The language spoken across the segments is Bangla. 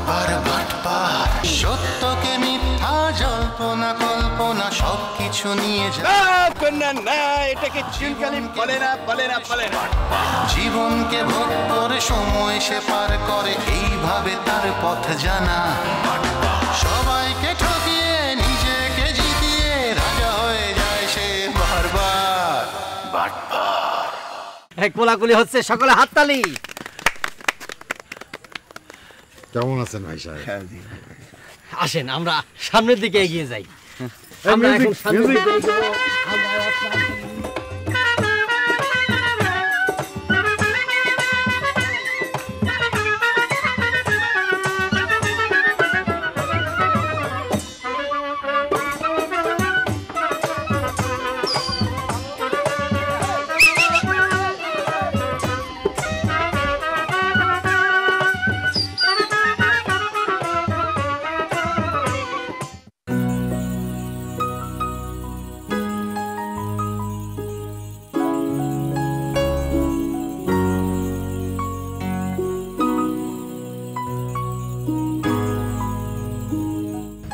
বাটপার বাটপার, সত্যকে মিথ্যা জল্পনা কল্পনা সবকিছু নিয়ে যায়। না এটাকে চিনকালি বলে না বলে না বলে না। জীবনকে ভোগ করে সময় সে পার করে, এইভাবে তার পথ জানা। সবাইকে ঠকিয়ে নিজেকে জিতিয়ে রাজা হয়ে যায় সে বারবার বাটপার। কোলাকুলি হচ্ছে, সকলে হাততালি। কেমন আছেন ভাই সাহেব? আসেন আমরা সামনের দিকে এগিয়ে যাই। আমরা এখন সামনের দিকে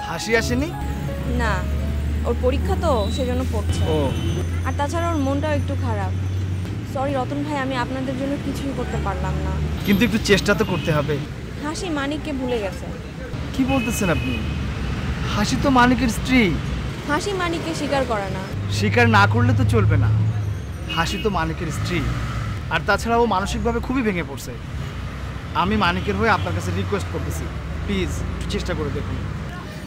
হাসি আসেনি? না, ওর পরীক্ষা তো সেজন্য পড়ছে। আর তাছাড়া ওর মনটাও একটু খারাপ। সরি রতন ভাই, আমি আপনাদের জন্য কিছুই করতে পারলাম না। কিন্তু একটু চেষ্টা তো করতে হবে। হাসি মানিককে ভুলে গেছে। কি বলতেছেন আপনি? হাসি তো মানিকের স্ত্রী। হাসি মানিককে স্বীকার করে না। স্বীকার না করলে তো চলবে না। হাসি তো মানিকের স্ত্রী, আর তাছাড়া ও মানসিকভাবে খুবই ভেঙে পড়ছে। আমি মানিকের হয়ে আপনার কাছে রিকোয়েস্ট করতেছি, প্লিজ একটু চেষ্টা করে দেখুন।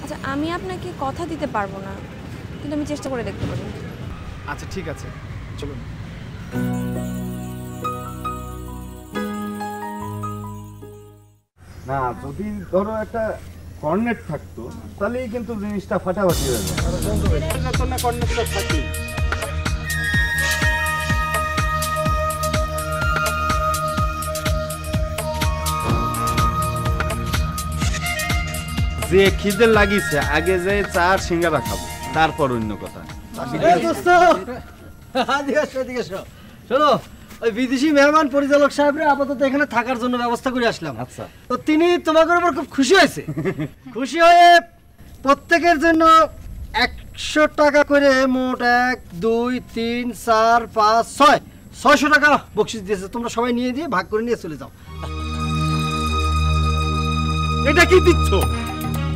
আচ্ছা, আমি আপনাকে কথা দিতে পারবো না, কিন্তু আমি চেষ্টা করে দেখতে পারি। আচ্ছা ঠিক আছে, চলুন। না, যদি ধরো একটা কর্নেট থাকতো তাহলেই কিন্তু জিনিসটা ফাটাফাটি হয়ে যায়। কর্নেটটা থাকি। যে খিদে লাগিছে আগে যে চার সিঙ্গারা খাবো, তারপর অন্য কথা। শোনো, ওই বিদেশি মেহমান পরিচালক সাহেবরা আপাতত এখানে থাকার জন্য ব্যবস্থা করে আসলাম। আচ্ছা, তো তিনি তোমাদের উপর খুব খুশি হয়েছে। খুশি হয়ে প্রত্যেকের জন্য 100 টাকা করে মোট 1 2 3 4 5 6 600 টাকা বকশিশ দিয়েছে। তোমরা সবাই নিয়ে দিয়ে ভাগ করে নিয়ে চলে যাও। এটা কি দিচ্ছ?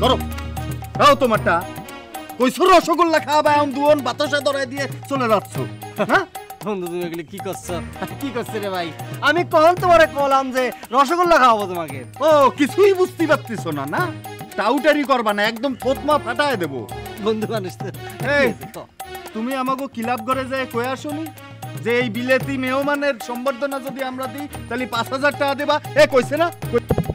ধরো দাও তোমারটা। কইছো রসগোল্লা খাওয়াবা, এখন দুজন বাতাসা ধরাই দিয়ে চলে যাচ্ছ। হ্যাঁ বন্ধু, তুমি এগুলি কি করছো? কি করছে রে ভাই? আমি কখন তোমারে বললাম যে রসগোল্লা খাওয়াবো তোমাকে? ও কিছুই বুঝতে পারতেছ না? না টাউটারি করবা না, একদম ফতমা ফাটায় দেবো। বন্ধু মানুষ তো। এই তুমি আমাকে ক্লাব ঘরে যায় কয়ে আসনি যে এই বিলেতি মেহমানের সম্বর্ধনা যদি আমরা দিই তাহলে 5000 টাকা দেবা? এ কইছে না?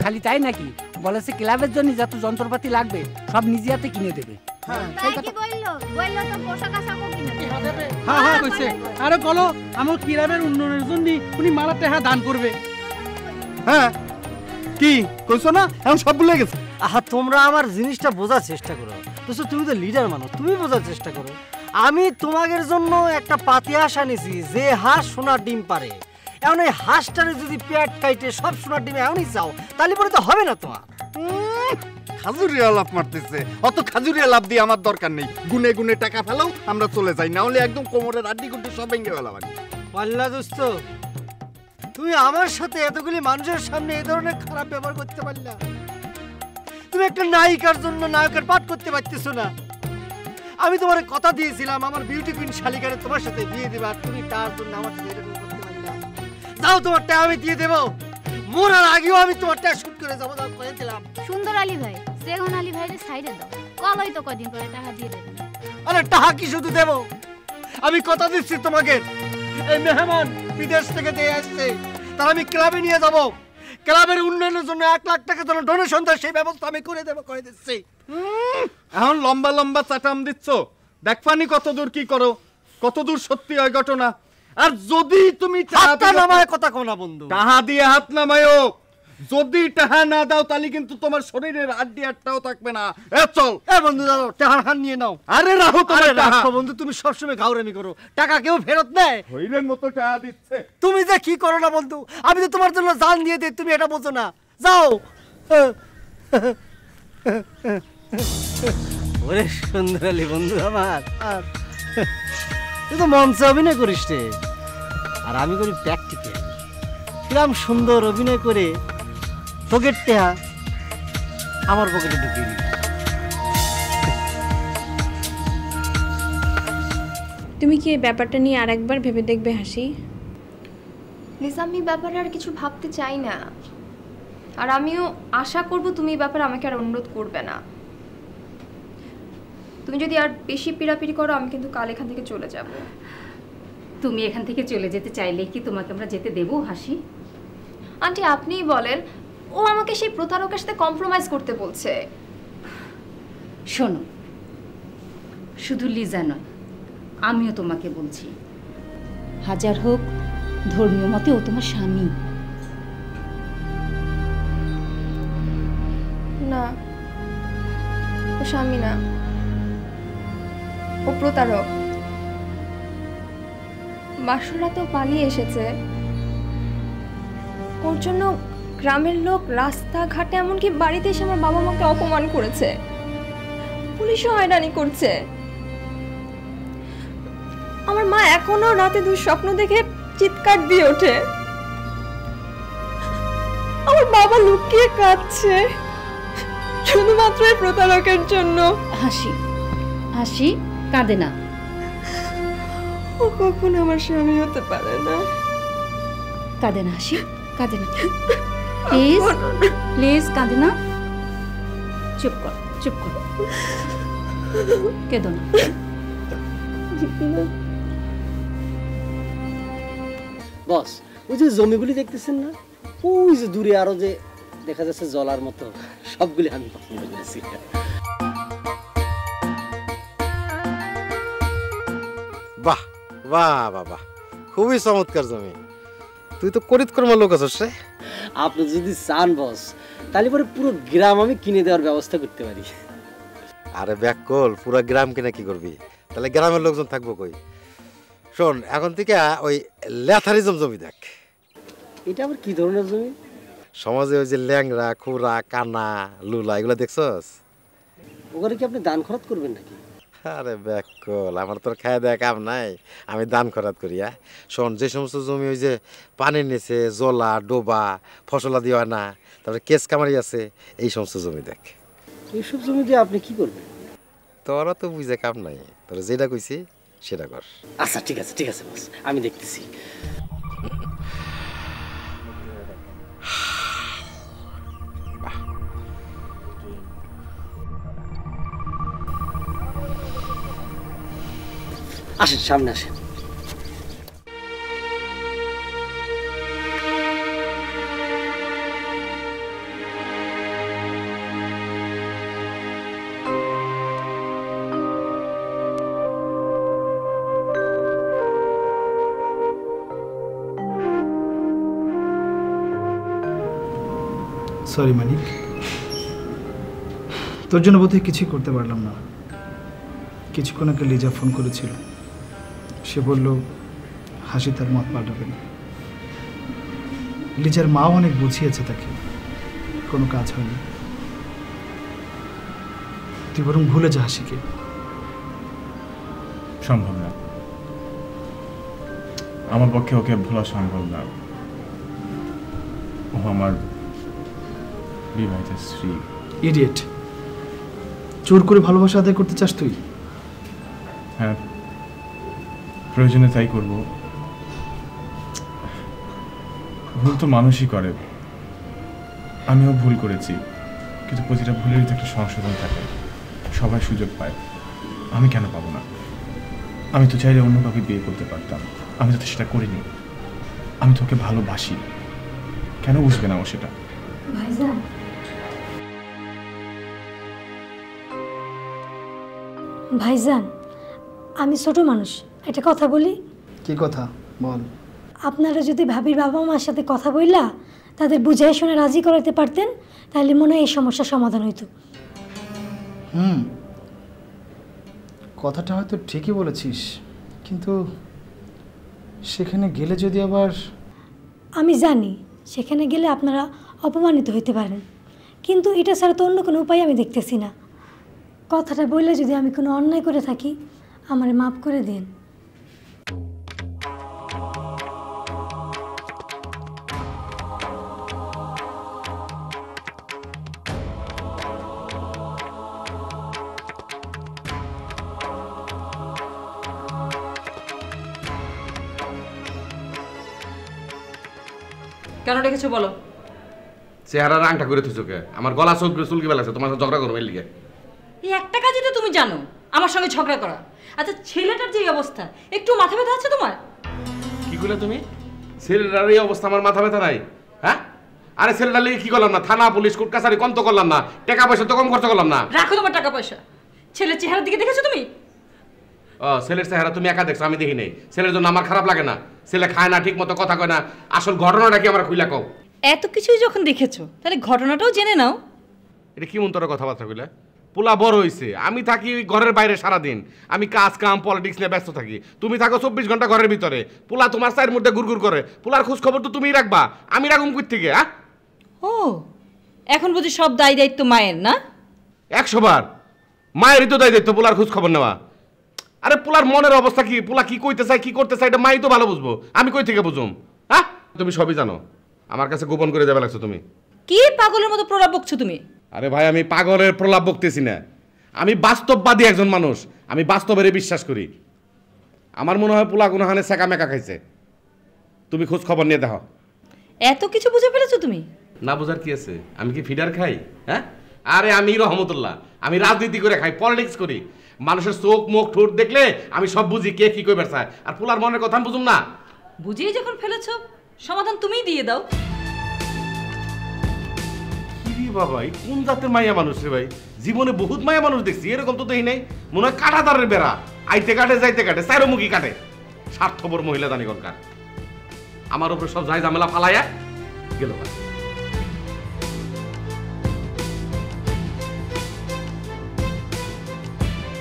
খালি তাই নাকি? বলেছে ক্লাবের জন্য যত যন্ত্রপাতি লাগবে সব নিজে হাতে কিনে দেবে। হ্যাঁ কি বললো? বললো তো পোশাক আশাকও কিনে দেবে। হ্যাঁ কইছে। আরে বলো আমার ক্লাবের উন্নয়নের জন্য উনি মালা টাকা দান করবে। হ্যাঁ কি কইছো না? এখন সব ভুলে গেছে। আহা, তোমরা আমার জিনিসটা বোঝার চেষ্টা করো। দোস্ত, তুমি তো লিডার মানুষ, তুমি বোঝার চেষ্টা করো। আমি তোমাদের জন্য একটা পাতি হাঁস আনিছি, যে হাঁস সোনার ডিম পারে। এখন এই হাঁসটারে যদি পেট কাইটে সব সোনার ডিমে এমনই চাও, তাহলে পরে তো হবে না তোমার। খাজুরিয়া লাভ মারতেছে। অত খাজুরিয়া লাভ দিয়ে আমার দরকার নেই। গুনে গুনে টাকা ফেলাও, আমরা চলে যাই, না হলে একদম কোমরের আড্ডি গুড্ডি সব ভেঙে ফেলাম। পাল্লা দোস্ত, তুমি আমার সাথে এতগুলি মানুষের সামনে এই ধরনের খারাপ ব্যবহার করতে পারলা? তুমি একটা নায়িকার জন্য নায়কের পাঠ করতে পারতেছো না। আমি তোমার কথা দিয়েছিলাম আমার বিউটি কুইন শালিকারে তোমার সাথে বিয়ে দেবা, আর তুমি তার জন্য আমার সাথে এরকম করতে পারলা? যাও, তোমারটা আমি দিয়ে দেবো। মরার আগেও আমি তোমারটা শুট করে যাবো, যাও করে দিলাম। সুন্দর আলী ভাই, সেগুন আলী ভাইরে সাইডে দাও। কলই তো কদিন পরে টাকা দিয়ে দেবে। আরে টাকা কি শুধু দেবো? আমি কথা দিচ্ছি তোমাকে, এই মেহমান বিদেশ থেকে দিয়ে আসছে, তার আমি ক্লাবে নিয়ে যাব। ক্লাবের উন্নয়নের জন্য 1 লাখ টাকা যেন ডোনেশন দেয়, সেই ব্যবস্থা আমি করে দেবো, করে দিচ্ছি। এখন লম্বা লম্বা চাটাম দিচ্ছ, দেখবানি কতদূর কি করো, কতদূর সত্যি হয় ঘটনা। আর যদি তুমি হাতটা নামায় কথা কও না বন্ধু। টাহা দিয়ে হাত নামায়ও, যদি টাহা না দাও তাহলে কিন্তু তোমার শরীরের আড্ডি আটটাও থাকবে না। এ চল। এ বন্ধু, দাও টাকা খান নিয়ে নাও। আরে রাখো তোমার টাকা। বন্ধু, তুমি সবসময় ঘাউরামি করো, টাকা কেউ ফেরত নেয়? হইরের মতো টাকা দিচ্ছে। তুমি যে কি করো না বন্ধু, আমি তো তোমার জন্য জান দিয়ে দিই, তুমি এটা বোঝো না। যাও। ওরে সুন্দরালি বন্ধু আমার, আর তুই তো মঞ্চে অভিনয় করিস রে, আর আমি করি প্র্যাকটিক্যাল। কিরম সুন্দর অভিনয় করে তোকে টেহা আমার পকেটে ঢুকিয়ে দিই। তুমি কি এই ব্যাপারটা নিয়ে আরেকবার ভেবে দেখবে হাসি? লিজা, আমি ব্যাপারে আর কিছু ভাবতে চাই না, আর আমিও আশা করব তুমি এই ব্যাপারে আমাকে আর অনুরোধ করবে না। তুমি যদি আর বেশি পিড়াপিড়ি করো, আমি কিন্তু কাল এখান থেকে চলে যাব। তুমি এখান থেকে চলে যেতে চাইলে কি তোমাকে আমরা যেতে দেবো হাসি? আন্টি আপনিই বলেন, ও আমাকে সেই প্রতারকের সাথে কম্প্রোমাইজ করতে বলছে। শোনো, শুধু লিজা নয়, আমিও তোমাকে বলছি, হাজার হোক ধর্মীয় মতে ও তোমার স্বামী। না, ও স্বামী না, ও প্রতারক। বাসরাতেও পালিয়ে এসেছে। ওর জন্য গ্রামের লোক রাস্তাঘাটে, এমনকি বাড়িতে এসে আমার বাবা মাকে অপমান করেছে, পুলিশও হয়রানি করছে। আমার মা এখনো রাতে দুঃস্বপ্ন দেখে চিৎকার দিয়ে ওঠে। আমার বাবা লুকিয়ে কাঁদছে শুধুমাত্র এই প্রতারকের জন্য। হাসি, হাসি কাঁদে না। ও কখনো আমার স্বামী হতে পারে না। কাঁদে না হাসি, কাঁদে না, প্লিজ প্লিজ কাঁদে না। চুপ কর, চুপ কর, কেঁদো না। বস, ওই যে জমিগুলি দেখতেছেন না, ওই যে দূরে আরো যে দেখা যাচ্ছে জলার মতো, সবগুলি আমি পছন্দ করেছি। বাহ বাহ বাহ বাহ, খুবই চমৎকার জমি। তুই তো করিত কর্মা লোক আছিস রে। আপনি যদি চান বস, তাহলে পরে পুরো গ্রাম আমি কিনে দেওয়ার ব্যবস্থা করতে পারি। আরে ব্যাককল, পুরো গ্রাম কিনা কি করবি? তাহলে গ্রামের লোকজন থাকবো কই? শোন, এখন থেকে ওই ল্যাথারিজম জমি দেখ। এটা আবার কি ধরনের জমি? সমাজে ওই যে ল্যাংরা, খুরা, কানা, লুলা, এগুলো দেখছস? ওখানে কি আপনি দান খরচ করবেন নাকি? আরে ব্যাককল, আমার তোর খায় দেয় কাম নাই, আমি দান খরাত করি। শোন, যে সমস্ত জমি ওই যে পানির নিচে জলা ডোবা ফসলা দিয়ে হয় না, তারপরে কেস কামারি আছে, এই সমস্ত জমি দেখ। এইসব জমি দিয়ে আপনি কি করবেন? তোরা তো বুঝে কাম নাই, তোরা যেটা কইছি সেটা কর। আচ্ছা ঠিক আছে, ঠিক আছে বস, আমি দেখতেছি। আসেন, সামনে আসেন। সরি মানিক, তোর জন্য বোধহয় কিছুই করতে পারলাম না। কিছুক্ষণ আগে লিজা ফোন করেছিল, সে বলল হাসি তার মত পাল্টাবে না। লিজার মাও অনেক বুঝিয়েছে তাকে, কোনো কাজ হয়নি। তুই বরং ভুলে যা হাসিকে। সম্ভব না, আমার পক্ষে ওকে ভোলা সম্ভব না। ও আমার বিবাহিত স্ত্রী। ইডিয়েট, জোর করে ভালোবাসা আদায় করতে চাস তুই? হ্যাঁ, প্রয়োজনে তাই করব। ভুল তো মানুষই করে, আমিও ভুল করেছি, কিন্তু প্রতিটা ভুলেরই তো একটা সংশোধন থাকে। সবাই সুযোগ পায়, আমি কেন পাবো না? আমি তো চাইলে অন্য কাউকে বিয়ে করতে পারতাম, আমি তো সেটা করিনি। আমি তোকে ভালোবাসি, কেন বুঝবে না ও সেটা? ভাইজান, ভাইজান, আমি ছোট মানুষ, একটা কথা বলি। কি কথা বল। আপনারা যদি ভাবির বাবা মার সাথে কথা বললা তাদের বুঝাই শুনে রাজি করাতে পারতেন, তাহলে মনে হয় এই সমস্যার সমাধান হইতো। কথাটা হয়তো ঠিকই বলেছিস, কিন্তু সেখানে গেলে যদি আবার... আমি জানি সেখানে গেলে আপনারা অপমানিত হইতে পারেন, কিন্তু এটা ছাড়া তো অন্য কোনো উপায় আমি দেখতেছি না। কথাটা বললে যদি আমি কোনো অন্যায় করে থাকি আমারে মাফ করে দিন। কেন রেখেছো বলো? চেহারা রাংটা করে থুইছো কে? আমার গলা চুলকি বেলাছে, তোমার সাথে ঝগড়া করবো এর লিগে। এই একটা কাজই তো তুমি জানো, আমার সঙ্গে ঝগড়া করা। আচ্ছা ছেলেটার যে অবস্থা, একটু মাথা ব্যথা আছে তোমার? কি কইলে তুমি? ছেলেটার এই অবস্থা আমার মাথা ব্যথা নাই? হ্যাঁ, আরে ছেলেটার লিগে কি করলাম না? থানা পুলিশ কোর্ট কাছারি কম তো করলাম না, টাকা পয়সা তো কম খরচ করলাম না। রাখো তোমার টাকা পয়সা। ছেলের চেহারার দিকে দেখেছো তুমি? ছেলের চেহারা তুমি একা দেখছো, আমি দেখি নাই। ছেলের জন্য আমার খারাপ লাগে না? ছেলে খায় না, ঠিক মতো কথা কয় না, আসল ঘটনাটা কি আমার খুইলা কও। এত কিছুই যখন দেখেছো তাহলে ঘটনাটাও জেনে নাও। এটা কি মন্তর কথাবার্তা কইলা? পোলা বড় হইছে, আমি থাকি ঘরের বাইরে সারাদিন, আমি কাজ কাম পলিটিক্স নিয়ে ব্যস্ত থাকি। তুমি থাকো 24 ঘন্টা ঘরের ভিতরে। পোলা তোমার চায়ের মধ্যে গুড়গুড় করে, পোলার খোঁজ খবর তো তুমিই রাখবা, আমি রাখুম কই থেকে? হ্যাঁ, ও এখন বুঝি সব দায় দায়িত্ব মায়ের না? 100 বার মায়েরই তো দায় দায়িত্ব পোলার খোঁজ খবর নেওয়া। আরে পোলার মনের অবস্থা কি, পোলা কি কইতে চায় কি করতে চায় এটা মাই তো ভালো বুঝবো, আমি কই থেকে বুঝুম? হ্যাঁ, তুমি সবই জানো, আমার কাছে গোপন করে যাবে লাগছো তুমি। কি পাগলের মতো প্রলাপ বকছো তুমি? আরে ভাই, আমি পাগলের প্রলাপ বকতেছি না, আমি বাস্তববাদী একজন মানুষ, আমি বাস্তবের বিশ্বাস করি। আমার মনে হয় পোলা গুনাহানে সেকা মেকা খাইছে, তুমি খোঁজ খবর নিয়ে দেখো। এত কিছু বুঝে ফেলেছো তুমি? না বুঝার কি আছে? আমি কি ফিডার খাই? হ্যাঁ, আরে আমি রহমতুল্লাহ, আমি রাজনীতি করে খাই, পলিটিক্স করি। মানুষের চোখ মুখ ঠোঁট দেখলে আমি সব বুঝি কে কি কইবার চায়, আর পোলার মনের কথা আমি বুঝুম না? বুঝিয়ে যখন ফেলেছো সমাধান তুমিই দিয়ে দাও। বাবা, এই কোন জাতের মাইয়া মানুষ রে ভাই? জীবনে বহুত মাইয়া মানুষ দেখছি, এরকম তো দেখি নাই। মনে হয় কাঁটাতারের বেড়া, আইতে কাটে যাইতে কাটে, চারোমুখী কাটে। স্বার্থপর মহিলা দানি কনকার, আমার উপরে সব যাই ঝামেলা ফালাইয়া গেল।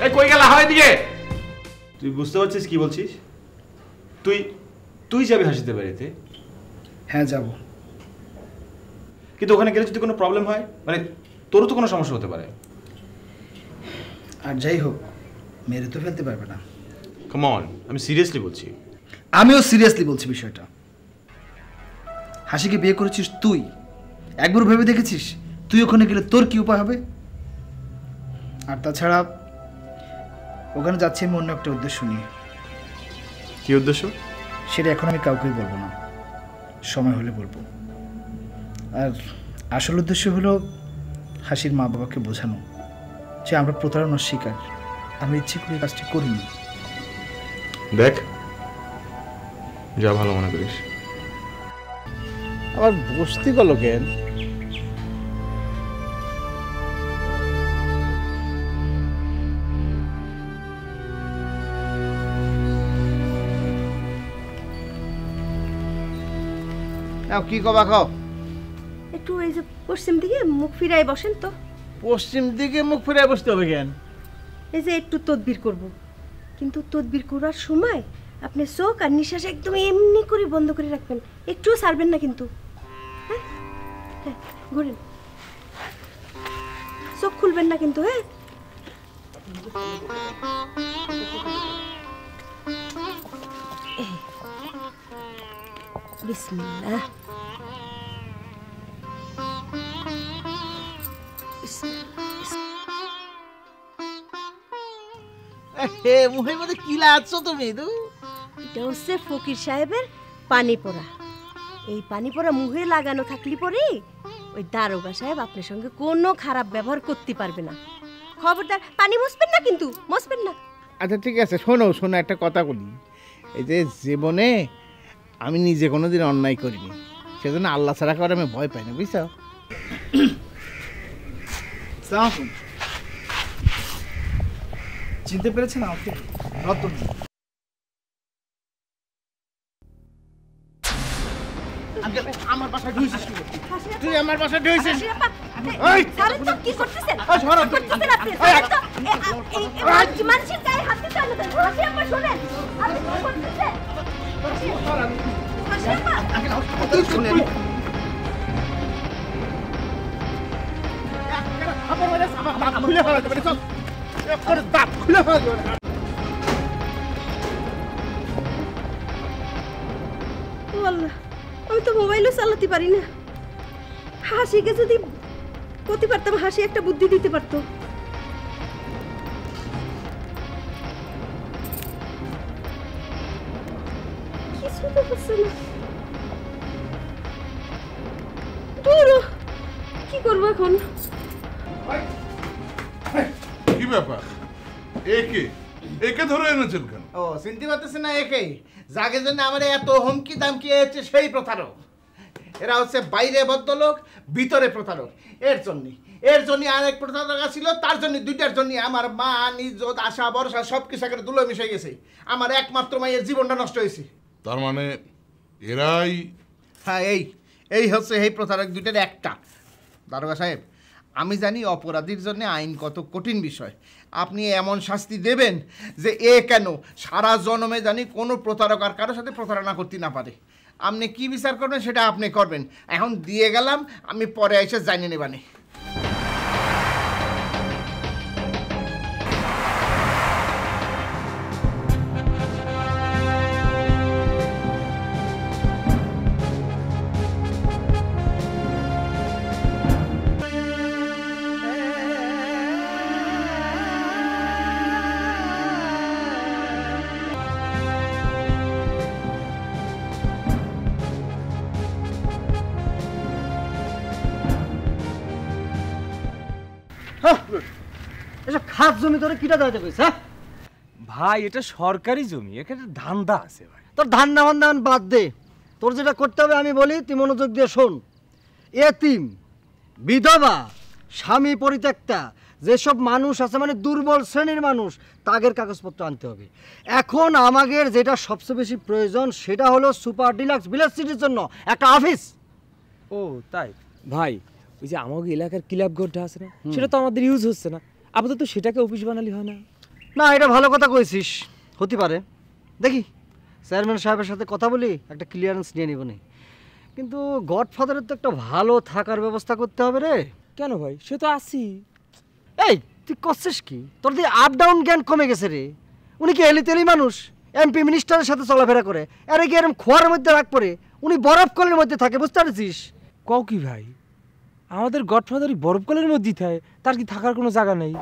এই কই গেলা হয় দিকে? তুই বুঝতে পারছিস কি বলছিস? তুই তুই যাবি হাসিতে বাড়িতে? হ্যাঁ যাব, কিন্তু ওখানে গেলে যদি কোনো প্রবলেম হয়, মানে তোরও তো কোনো সমস্যা হতে পারে। আর যাই হোক, মেরে তো ফেলতে পারবে না। কাম অন, আমি সিরিয়াসলি বলছি। আমিও সিরিয়াসলি বলছি বিষয়টা। হাসিকে বিয়ে করেছিস তুই, একবার ভেবে দেখেছিস তুই ওখানে গেলে তোর কি উপায় হবে? আর তাছাড়া ওখানে যাচ্ছি আমি অন্য একটা উদ্দেশ্য নিয়ে। কি উদ্দেশ্য? সেটা এখন আমি কাউকেই বলবো না, সময় হলে বলবো। আর আসল উদ্দেশ্য হলো হাসির মা বাবাকে বোঝানো যে আমরা প্রতারণার শিকার, আমি ইচ্ছে করে কাজটি করিনি। দেখ, যা ভালো মনে করিস। আবার বসতে গেল কেন? কি কবা খাও? একটু এই যে পশ্চিম দিকে মুখ ফিরাই বসেন তো। পশ্চিম দিকে মুখ ফিরাই বসতে হবে কেন? এই যে একটু তদবির করব, কিন্তু তদবির করার সময় আপনি চোখ আর নিঃশ্বাস একদম এমনি করে বন্ধ করে রাখবেন, একটুও ছাড়বেন না কিন্তু। হ্যাঁ হ্যাঁ, ঘুরেন, চোখ খুলবেন না কিন্তু। হ্যাঁ, বিসমিল্লাহ। মুখের মধ্যে কি লাগাচ্ছো তুমি? এটা হচ্ছে ফকির সাহেবের পানি পড়া। এই পানি পড়া মুখে লাগানো থাকলে পরে ওই দারোগা সাহেব আপনার সঙ্গে কোনো খারাপ ব্যবহার করতে পারবে না। খবরদার পানি মুছবেন না কিন্তু, মুছবেন না। আচ্ছা ঠিক আছে, শোনো শোনো, একটা কথা বলি। এই যে জীবনে আমি নিজে কোনোদিন অন্যায় করিনি, সেজন্য আল্লাহ ছাড়া করে আমি ভয় পাই না, বুঝছো? চিনতে পেরেছেন আপনি? রতন। আমার বাসায় ঢুকছিস কি? তুই আমার বাসায় ঢুকছিস? এই সারে তো কি করতেছেন? কি করতেছেন আপনি? এই মানুষের গায়ে হাত দিতে আনো দেন। হাসি আপা শুনেন, আপনি কি করতেছেন? হাসি আপা তুই শুনেন। দাঁত খুলে ফেলা যাবে চল একবারে দাঁত খুলে ফেলা যাবে আল্লাহ আমি তো মোবাইলও চালাতে পারি না হাসিকে যদি করতে পারতাম হাসি একটা বুদ্ধি দিতে পারতো কিছু তো হচ্ছে না দূর কি করবো এখন কি ব্যাপার একে একে ধরে এনেছেন কেন ও চিনতে পারতেছে না একেই যাকে জন্য আমার এত হুমকি দামকি হচ্ছে সেই প্রতারক এরা হচ্ছে বাইরে ভদ্রলোক ভিতরে প্রতারক এর জন্য আরেক প্রতারক ছিল তার জন্য দুইটার জন্য আমার মান ইজ্জত আশা ভরসা সব কিছু একেবারে ধুলো মিশে গেছে আমার একমাত্র মায়ের জীবনটা নষ্ট হয়েছে তার মানে এরাই হ্যাঁ এই হচ্ছে এই প্রতারক দুইটার একটা দারোগা সাহেব আমি জানি অপরাধীর জন্য আইন কত কঠিন বিষয় আপনি এমন শাস্তি দেবেন যে কেন সারা জন্মে জানি কোনো প্রতারক আর কারোর সাথে প্রতারণা করতে না পারে আপনি কি বিচার করবেন সেটা আপনি করবেন এখন দিয়ে গেলাম আমি পরে এসে জানিয়ে নেবানি এসব খাস জমি তোরে কিটা দেওয়া যাবে ভাই এটা সরকারি জমি এখানে ধান্দা আছে ভাই তোর ধান নামান দান বাদ দে তোর যেটা করতে হবে আমি বলি তুই মনোযোগ দিয়ে শোন এতিম বিধবা স্বামী পরিত্যক্তা যেসব মানুষ আছে মানে দুর্বল শ্রেণীর মানুষ তাদের কাগজপত্র আনতে হবে এখন আমাদের যেটা সবচেয়ে বেশি প্রয়োজন সেটা হলো সুপার ডিলাক্স ভিলেজ সিটির জন্য একটা অফিস ও তাই ভাই ওই যে আমাদের এলাকার ক্লাব ঘরটা আছে না সেটা তো আমাদের ইউজ হচ্ছে না আপাতত সেটাকে অফিস বানালি হয় না না এটা ভালো কথা কইছিস হতে পারে দেখি চেয়ারম্যান সাহেবের সাথে কথা বলি একটা ক্লিয়ারেন্স নিয়ে নিব না কিন্তু গডফাদারের তো একটা ভালো থাকার ব্যবস্থা করতে হবে রে কেন ভাই সে তো আসি এই তুই করছিস কি তোর দিয়ে আপ ডাউন জ্ঞান কমে গেছে রে উনি কি এলিতেলি মানুষ এমপি মিনিস্টারের সাথে চলাফেরা করে আরে কি এরকম খোয়ার মধ্যে রাখ পরে উনি বরফ কলের মধ্যে থাকে বুঝতে পারছিস কও কি ভাই আমাদের গডফাদারই বরফ কলের মধ্যেই থাকে তার কি থাকার কোনো জায়গা নেই